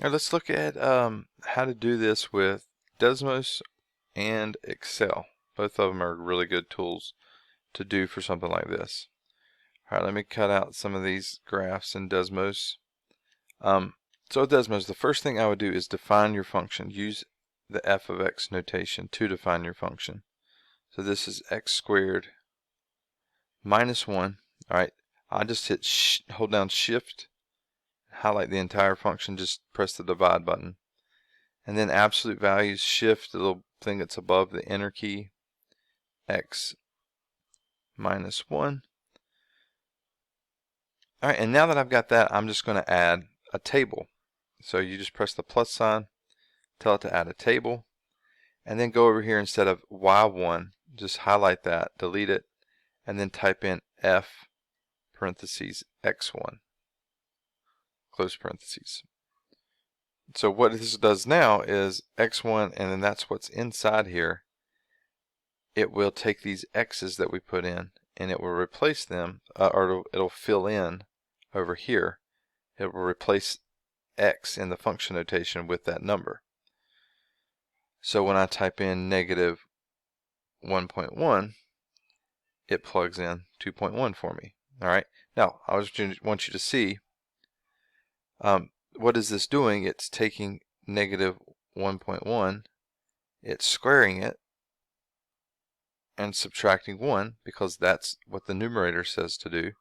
All right, let's look at how to do this with Desmos and Excel. Both of them are really good tools to do for something like this. All right, let me cut out some of these graphs in Desmos. So with Desmos, the first thing I would do is define your function. Use the f of x notation to define your function. So this is x squared minus 1. All right, I just hold down shift, highlight the entire function, just press the divide button. And then absolute values, shift the little thing that's above the enter key, x minus 1. All right, and now that I've got that, I'm just going to add a table. So you just press the plus sign, tell it to add a table, and then go over here instead of y1, just highlight that, delete it, and then type in f parentheses x1, close parentheses. So what this does now is x1, and then that's what's inside here. It will take these x's that we put in, and it will replace them, or it'll fill in over here. It will replace x in the function notation with that number. So when I type in negative 1.1, it plugs in 2.1 for me. All right. Now I just want you to see what is this doing? It's taking negative 1.1, it's squaring it, and subtracting 1 because that's what the numerator says to do.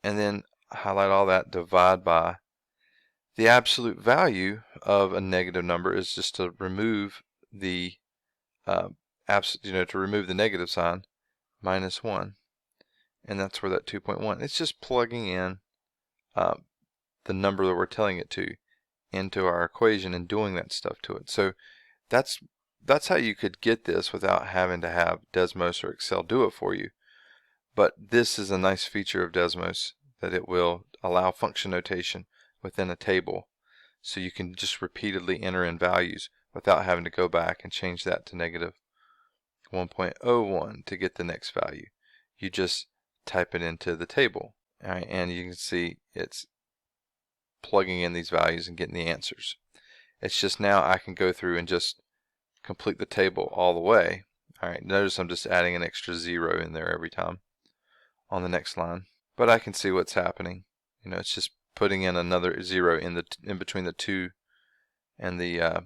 And then highlight all that, divide by the absolute value of a negative number is just to remove the to remove the negative sign, minus 1, and that's where that 2.1. It's just plugging in the number that we're telling it to into our equation and doing that stuff to it. So that's how you could get this without having to have Desmos or Excel do it for you. But this is a nice feature of Desmos, that it will allow function notation within a table, so you can just repeatedly enter in values without having to go back and change that to negative 1.01 to get the next value. You just type it into the table, all right, and you can see it's plugging in these values and getting the answers. It's just now I can go through and just complete the table all the way. All right, notice I'm just adding an extra 0 in there every time on the next line, but I can see what's happening. It's just putting in another 0 in between the 2 and the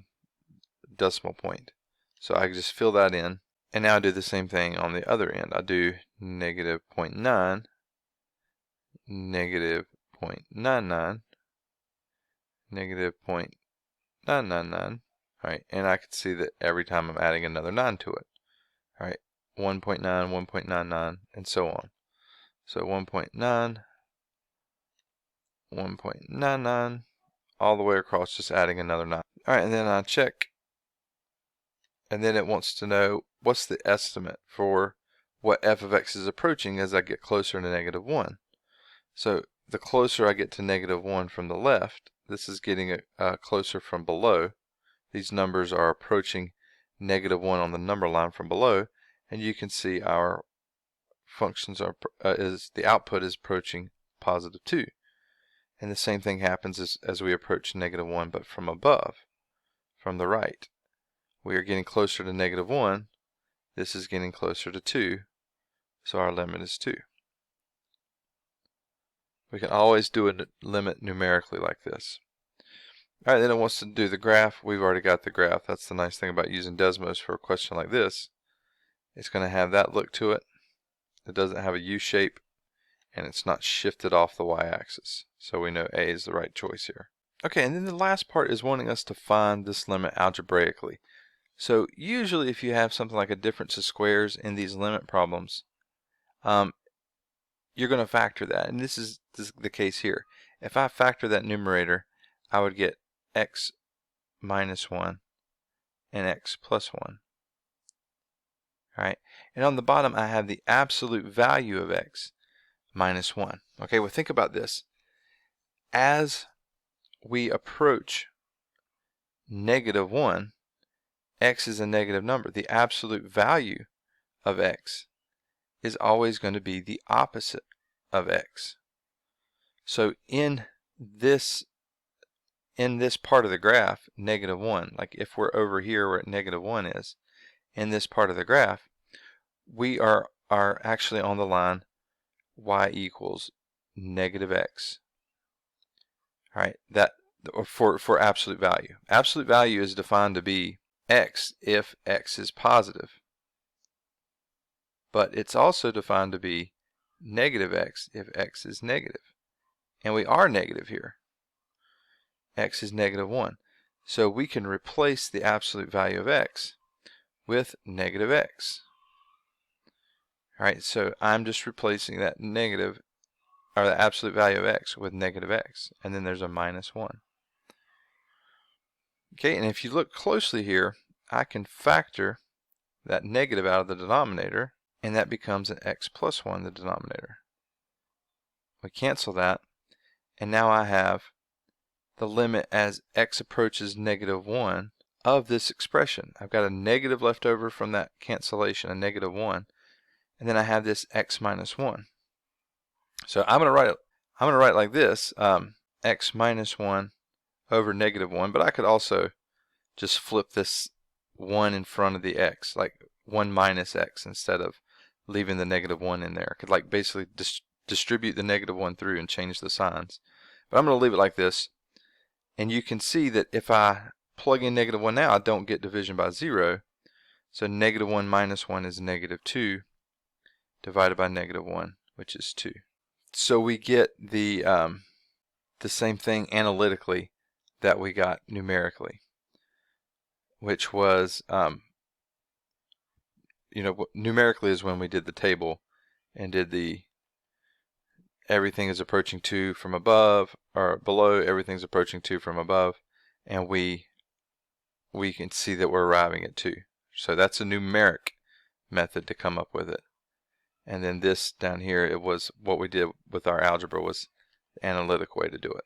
decimal point. So I can just fill that in, and now I do the same thing on the other end. I do negative 0.9, negative 0.99, negative 0.999. All right, and I can see that every time I'm adding another 9 to it. All right, 1.9, 1.99, and so on. So 1.9, 1.99, all the way across, just adding another 9. All right, and then I check, and then it wants to know what's the estimate for what f of x is approaching as I get closer to negative 1. So the closer I get to negative 1 from the left, this is getting closer from below. These numbers are approaching negative 1 on the number line from below, and you can see our functions are the output is approaching positive 2. And the same thing happens as we approach negative 1, but from above, from the right. We are getting closer to negative 1. This is getting closer to 2, so our limit is 2. We can always do a limit numerically like this. All right, then it wants to do the graph. We've already got the graph. That's the nice thing about using Desmos for a question like this. It's going to have that look to it. It doesn't have a U shape, and it's not shifted off the y-axis. So we know A is the right choice here. Okay, and then the last part is wanting us to find this limit algebraically. So usually if you have something like a difference of squares in these limit problems, you're going to factor that, and this is the case here. If I factor that numerator, I would get x minus 1 and x plus 1. All right, and on the bottom I have the absolute value of x minus 1. Okay, well think about this. As we approach negative 1, x is a negative number. The absolute value of x is always going to be the opposite of x. So in this in this part of the graph, -1, like if we're over here where -1 is, in this part of the graph, we are actually on the line y equals -x. All right, that for absolute value. Absolute value is defined to be x if x is positive, but it's also defined to be -x if x is negative, and we are negative here. X is -1, so we can replace the absolute value of x with -x. All right, so I'm just replacing that negative, or the absolute value of x, with -x, and then there's a -1. Okay, and if you look closely here, I can factor that negative out of the denominator, and that becomes an x plus 1 in the denominator. We cancel that, and now I have the limit as x approaches -1 of this expression. I've got a negative left over from that cancellation, a -1, and then I have this x minus 1. So I'm going to write it like this, x minus 1 over -1, but I could also just flip this 1 in front of the x, like 1 minus x, instead of leaving the -1 in there. I could like basically distribute the -1 through and change the signs. But I'm going to leave it like this, and you can see that if I plug in -1 now, I don't get division by 0. So -1 minus 1 is -2 divided by -1, which is 2. So we get the same thing analytically that we got numerically, which was, numerically is when we did the table and did the everything is approaching 2 from above, or below, everything's approaching 2 from above, and we can see that we're arriving at 2. So that's a numeric method to come up with it. And then this down here, it was what we did with our algebra, was the analytic way to do it.